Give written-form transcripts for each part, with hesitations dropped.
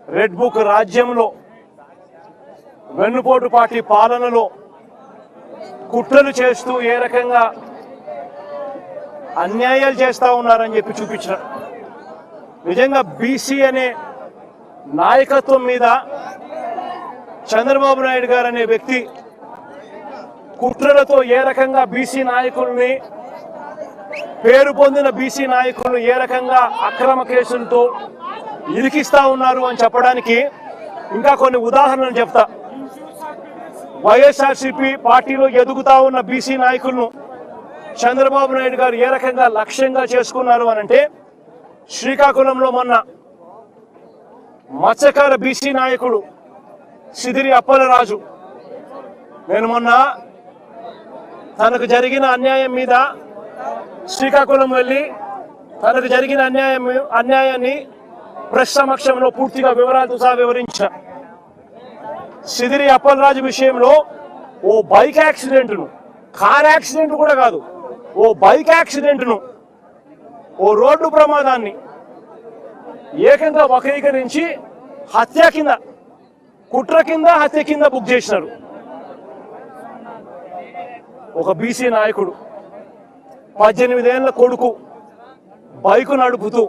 Red book రాజ్యంలో వెన్నుపోటు party పాలనలో కుట్రలు చేస్తూ ఏ రకంగా అన్యాయాలు చేస్తూ ఉన్నారని చెప్పి చూపించిన నిజంగా బీసీ అనే నాయకత్వం మీద చంద్రబాబు నాయుడు గారు అనే వ్యక్తి కుట్రలతో ఏ రకంగా బీసీ నాయకుల్ని పేరు పొందిన బీసీ నాయకులను ఏ రకంగా అక్రమ కేసులతో ఇరికిస్తా ఉన్నారు అని చెప్పడానికి ఇంకా కొన్ని ఉదాహరణలు చెప్తా. వైఎస్ఆర్సీపీ పార్టీలో ఎదుగుతా ఉన్న బీసీ నాయకులను చంద్రబాబు నాయుడు గారు ఏ రకంగా లక్ష్యంగా చేసుకున్నారు అనంటే, శ్రీకాకుళంలో మొన్న మత్స్యకార బీసీ నాయకుడు సిదిరి అప్పలరాజు నేను మొన్న తనకు జరిగిన అన్యాయం మీద శ్రీకాకుళం వెళ్ళి తనకు జరిగిన అన్యాయాన్ని ప్రెస్ సమక్షంలో పూర్తిగా వివరాలతో సహా వివరించిన. సిదిరి అప్పలరాజు విషయంలో ఓ బైక్ యాక్సిడెంట్ను, కార్ యాక్సిడెంట్ కూడా కాదు, ఓ బైక్ యాక్సిడెంట్ను, ఓ రోడ్డు ప్రమాదాన్ని ఏకంగా వక్రీకరించి హత్య కింద, కుట్ర కింద, హత్య కింద బుక్ చేసినారు. ఒక బీసీ నాయకుడు 18 ఏళ్ల కొడుకు బైక్ నడుపుతూ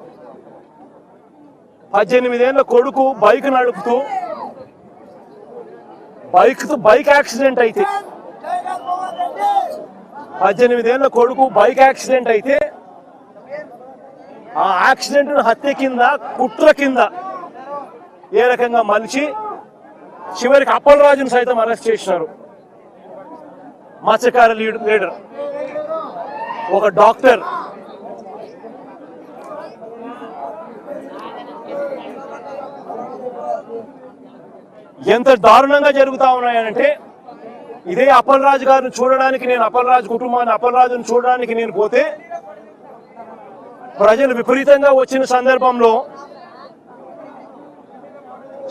18 ఏళ్ల కొడుకు బైక్ నడుపుతూ బైక్ యాక్సిడెంట్ అయితే 18 ఏళ్ల కొడుకు బైక్ యాక్సిడెంట్ అయితే ఆ యాక్సిడెంట్ హత్య కింద, కుట్ర కింద ఏ రకంగా మలిచి చివరికి అప్పలరాజును సైతం అరెస్ట్ చేసినారు. మత్స్యకార లీడర్, ఒక డాక్టర్, ఎంత దారుణంగా జరుగుతా ఉన్నాయనంటే, ఇదే అప్పలరాజు గారిని చూడడానికి నేను, అప్పలరాజు కుటుంబాన్ని, అప్పలరాజును చూడడానికి నేను పోతే ప్రజలు విపరీతంగా వచ్చిన సందర్భంలో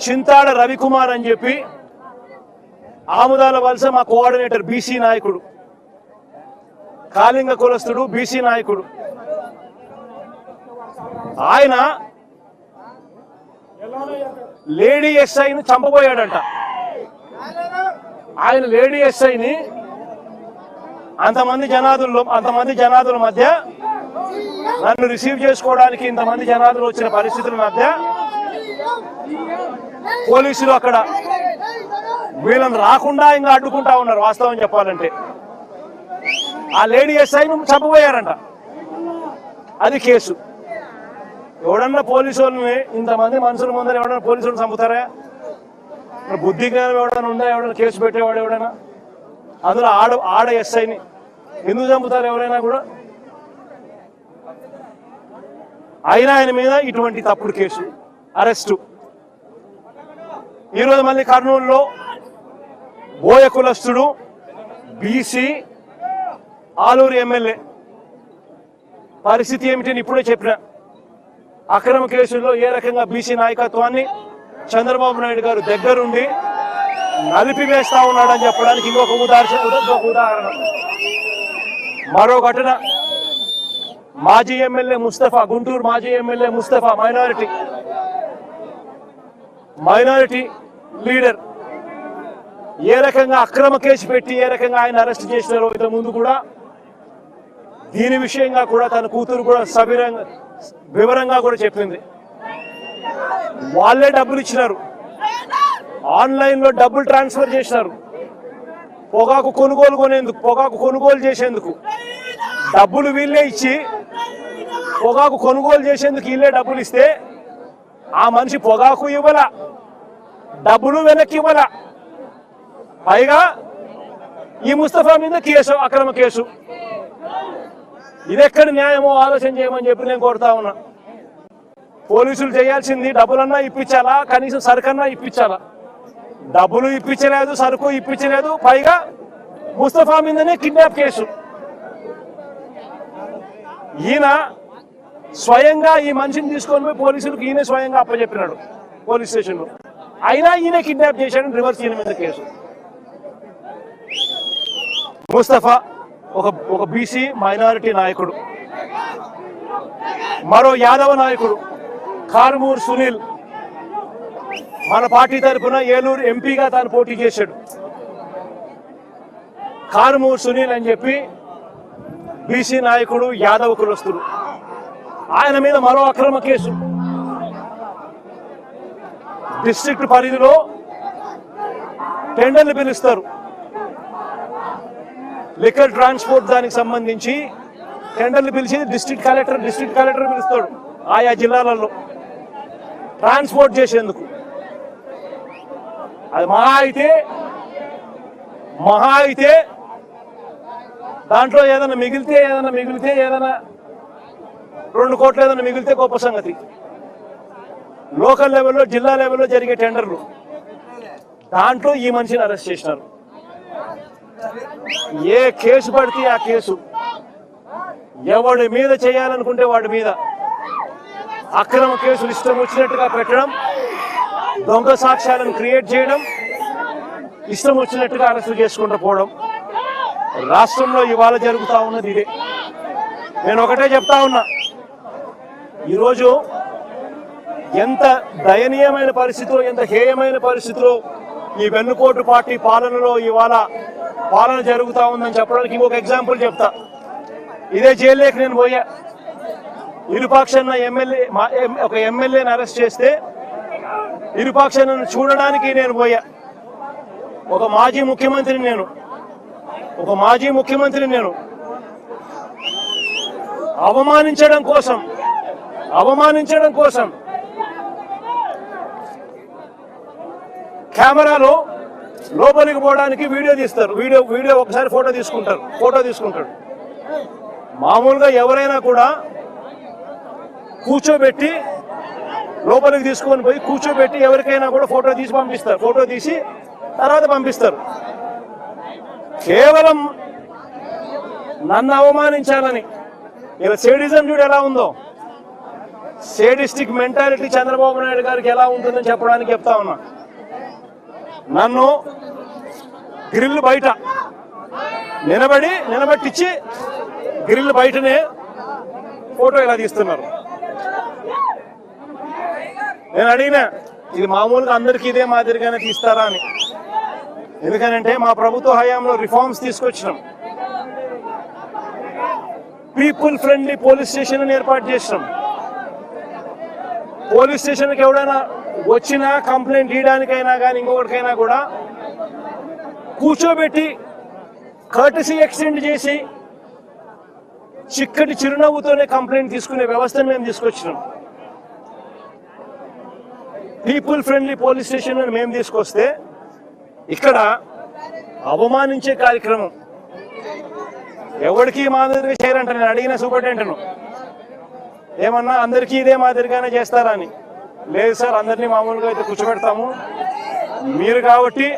చింతాడ రవికుమార్ అని చెప్పి ఆముదాల వలస మా కోఆర్డినేటర్ బీసీ నాయకుడు, కాళింగ కులస్తుడు బీసీ నాయకుడు, ఆయన లేడీ ఎస్ఐని చంపబోయాడంట. ఆయన లేడీ ఎస్ఐని అంతమంది జనాదుల మధ్య నన్ను రిసీవ్ చేసుకోవడానికి ఇంతమంది జనాదులు వచ్చిన పరిస్థితుల మధ్య పోలీసులు అక్కడ వీళ్ళని రాకుండా ఇంకా అడ్డుకుంటా ఉన్నారు. వాస్తవం చెప్పాలంటే ఆ లేడీ ఎస్ఐను చంపబోయారంట. అది కేసు. ఎవడన్నా పోలీసు వాళ్ళని, ఇంతమంది మనుషుల ముందర ఎవడన్నా పోలీసులను చంపుతారా? బుద్ధి జ్ఞానం ఎవడన్నా ఉందా? ఎవడన్నా కేసు పెట్టేవాడు ఎవడైనా? అందులో ఆడ ఎస్ఐని ఎందుకు చంపుతారు ఎవరైనా కూడా? అయినా ఆయన మీద ఇటువంటి తప్పుడు కేసు, అరెస్టు. ఈరోజు మళ్ళీ కర్నూలులో బోయ కులస్తుడు బీసీ ఆలూరు ఎమ్మెల్యే పరిస్థితి ఏమిటని ఇప్పుడే చెప్పిన. అక్రమ కేసుల్లో ఏ రకంగా బీసీ నాయకత్వాన్ని చంద్రబాబు నాయుడు గారు దగ్గరుండి నలిపివేస్తా ఉన్నాడని చెప్పడానికి ఇంకొక ఉదాహరణ. మరో ఘటన, మాజీ ఎమ్మెల్యే ముస్తఫా, గుంటూరు మాజీ ఎమ్మెల్యే ముస్తఫా, మైనారిటీ లీడర్, ఏ రకంగా అక్రమ కేసు పెట్టి ఏ రకంగా ఆయన అరెస్ట్ చేసినారో ఇంత ముందు కూడా దీని విషయంగా కూడా తన కూతురు కూడా వివరంగా కూడా చెప్పింది. వాళ్ళే డబ్బులు ఇచ్చినారు, ఆన్లైన్లో డబ్బులు ట్రాన్స్ఫర్ చేసినారు. పొగాకు కొనుగోలు చేసేందుకు డబ్బులు వీళ్ళే ఇచ్చి, పొగాకు కొనుగోలు చేసేందుకు వీళ్ళే డబ్బులు ఇస్తే ఆ మనిషి పొగాకు ఇవ్వాల, డబ్బులు వెనక్కి ఇవ్వాల. పైగా ఈ ముస్తఫా మీద కేసు, అక్రమ కేసు. ఇదెక్కడ న్యాయమో ఆలోచన చేయమని చెప్పి నేను కోరుతా ఉన్నా. పోలీసులు చేయాల్సింది డబ్బులన్నా ఇప్పించాలా, కనీసం సరుకన్నా ఇప్పించాలా. డబ్బులు ఇప్పించలేదు, సరుకు ఇప్పించలేదు, పైగా ముస్తఫా మీదనే కిడ్నాప్ కేసు. ఈయన స్వయంగా ఈ మనిషిని తీసుకొని పోయి పోలీసులకు ఈయన స్వయంగా అప్పచెప్పినాడు పోలీస్ స్టేషన్లో. అయినా ఈయన కిడ్నాప్ చేశాడని రివర్స్ ఈయన మీద కేసు. ముస్తఫా ఒక బీసీ మైనారిటీ నాయకుడు. మరో యాదవ నాయకుడు కారుమూరు సునీల్, మన పార్టీ తరఫున ఏలూరు ఎంపీగా తాను పోటీ చేశాడు. కారుమూరు సునీల్ అని చెప్పి బీసీ నాయకుడు, యాదవ్ కులస్తుడు. ఆయన మీద మరో అక్రమ కేసు. డిస్ట్రిక్ట్ పరిధిలో టెండర్లు పిలుస్తారు. లిక్కర్ ట్రాన్స్పోర్ట్ దానికి సంబంధించి టెండర్లు పిలిచి డిస్ట్రిక్ట్ కలెక్టర్ పిలుస్తాడు ఆయా జిల్లాలలో ట్రాన్స్పోర్ట్ చేసేందుకు. అది మహా అయితే దాంట్లో ఏదైనా మిగిలితే 2 కోట్లు ఏదైనా మిగిలితే గొప్ప సంగతి. లోకల్ లెవెల్లో, జిల్లా లెవెల్లో జరిగే టెండర్లు, దాంట్లో ఈ మనిషిని అరెస్ట్ చేసినారు. ఏ కేసు పడితే ఆ కేసు, ఎవడి మీద చేయాలనుకుంటే వాడి మీద అక్రమ కేసులు ఇష్టం వచ్చినట్టుగా పెట్టడం, దొంగ సాక్ష్యాలను క్రియేట్ చేయడం, ఇష్టం వచ్చినట్టుగా అరెస్టు చేసుకుంటూ పోవడం రాష్ట్రంలో ఇవాళ జరుగుతూ ఉన్నది ఇదే. నేను ఒకటే చెప్తా ఉన్నా, ఈరోజు ఎంత దయనీయమైన పరిస్థితిలో, ఎంత హేయమైన పరిస్థితిలో ఈ వెన్నుపోటు పార్టీ పాలనలో ఇవాళ పాలన జరుగుతూ ఉందని చెప్పడానికి ఇంకొక ఎగ్జాంపుల్ చెప్తా. ఇదే జైల్లోకి నేను పోయా. ఇరుపాక్షన్న ఒక ఎమ్మెల్యేని అరెస్ట్ చేస్తే ఇరుపాక్షన్నను చూడడానికి నేను పోయా. ఒక మాజీ ముఖ్యమంత్రిని నేను అవమానించడం కోసం కెమెరాలో లోపలికి పోవడానికి వీడియో తీస్తారు. వీడియో ఒకసారి ఫోటో తీసుకుంటాడు. మామూలుగా ఎవరైనా కూడా కూర్చోబెట్టి లోపలికి తీసుకొని పోయి కూర్చోబెట్టి ఎవరికైనా కూడా ఫోటో తీసి తర్వాత పంపిస్తారు. కేవలం నన్ను అవమానించాలని, ఇలా సేడిజం చూడు ఎలా ఉందో, సేడిస్టిక్ మెంటాలిటీ చంద్రబాబు నాయుడు గారికి ఎలా ఉంటుందని చెప్పడానికి చెప్తా ఉన్నా. నన్ను గ్రిల్ బయట నిలబెట్టించి గ్రిల్ బయటనే ఫోటో ఇలా తీస్తున్నారు. నేను అడిగినా, ఇది మామూలుగా అందరికీ ఇదే మాదిరిగానే తీస్తారా అని. ఎందుకనంటే మా ప్రభుత్వ హయాంలో రిఫార్మ్స్ తీసుకొచ్చినాం. పీపుల్ ఫ్రెండ్లీ పోలీస్ స్టేషన్ ఏర్పాటు చేసినాం. పోలీస్ స్టేషన్కి ఎవడైనా వచ్చినా కంప్లైంట్ ఇవ్వడానికైనా కానీ ఇంకొకటికైనా కూడా కూర్చోబెట్టి కర్టసీ ఎక్స్టెండ్ చేసి చిక్కటి చిరునవ్వుతోనే కంప్లైంట్ తీసుకునే వ్యవస్థను మేము తీసుకొచ్చినాం. పీపుల్ ఫ్రెండ్లీ పోలీస్ స్టేషన్ అని మేము తీసుకొస్తే ఇక్కడ అవమానించే కార్యక్రమం ఎవరికి మాదిరిగా చేయరంట. నేను అడిగిన సూపరింటెండెంట్ను ఏమన్నా అందరికీ ఇదే మాదిరిగానే చేస్తారా అని. లేదు సార్, అందరినీ మామూలుగా అయితే కూర్చోబెడతాము, మీరు కాబట్టి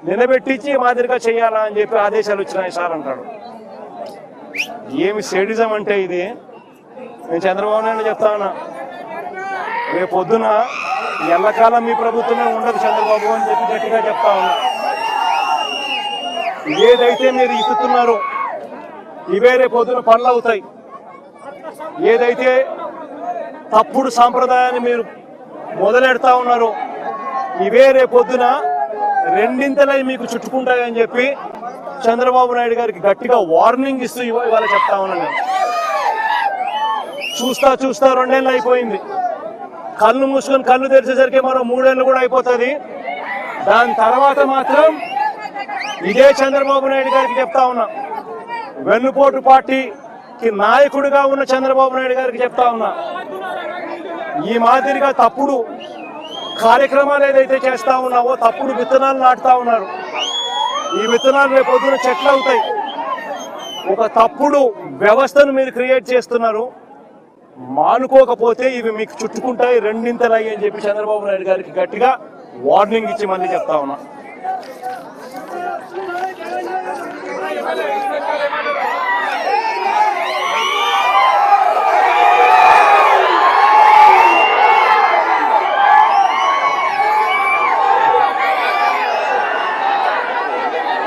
నిలబెట్టించి మాదిరిగా చేయాలా అని చెప్పి ఆదేశాలు వచ్చినాయి సార్ అంటాడు. ఏమి సేడిజం అంటే ఇది? నేను చంద్రబాబు నాయుడు చెప్తా ఉన్నా, రేపు పొద్దున ఎల్లకాలం మీ ప్రభుత్వమే ఉండదు చంద్రబాబు అని చెప్పి గట్టిగా చెప్తా ఉన్నా. ఏదైతే మీరు ఇస్తున్నారో ఇవే రేపు పొద్దున పనులు అవుతాయి. ఏదైతే తప్పుడు సాంప్రదాయాన్ని మీరు మొదలెడతా ఉన్నారో ఇవే రేపు పొద్దున రెండింతలై మీకు చుట్టుకుంటాయని చెప్పి చంద్రబాబు నాయుడు గారికి గట్టిగా వార్నింగ్ ఇస్తూ ఇవాళ చెప్తా ఉన్నాను. చూస్తా 2 ఏళ్ళు అయిపోయింది. కళ్ళు మూసుకొని కళ్ళు తెరిచేసరికి మరో 3 ఏళ్ళు కూడా అయిపోతుంది. దాని తర్వాత మాత్రం ఇదే చంద్రబాబు నాయుడు గారికి చెప్తా ఉన్నా, వెన్నుపోటు పార్టీకి నాయకుడిగా ఉన్న చంద్రబాబు నాయుడు గారికి చెప్తా ఉన్నా, ఈ మాదిరిగా తప్పుడు కార్యక్రమాలు ఏదైతే చేస్తా ఉన్నావో, తప్పుడు విత్తనాలు నాటుతా ఉన్నారు, ఈ విత్తనాలు రేపు పొద్దున చెట్లు అవుతాయి. ఒక తప్పుడు వ్యవస్థను మీరు క్రియేట్ చేస్తున్నారు. మానుకోకపోతే ఇవి మీకు చుట్టుకుంటాయి రెండింతలయ్యి అని చెప్పి చంద్రబాబు నాయుడు గారికి గట్టిగా వార్నింగ్ ఇచ్చి మళ్ళీ చెప్తా ఉన్నా.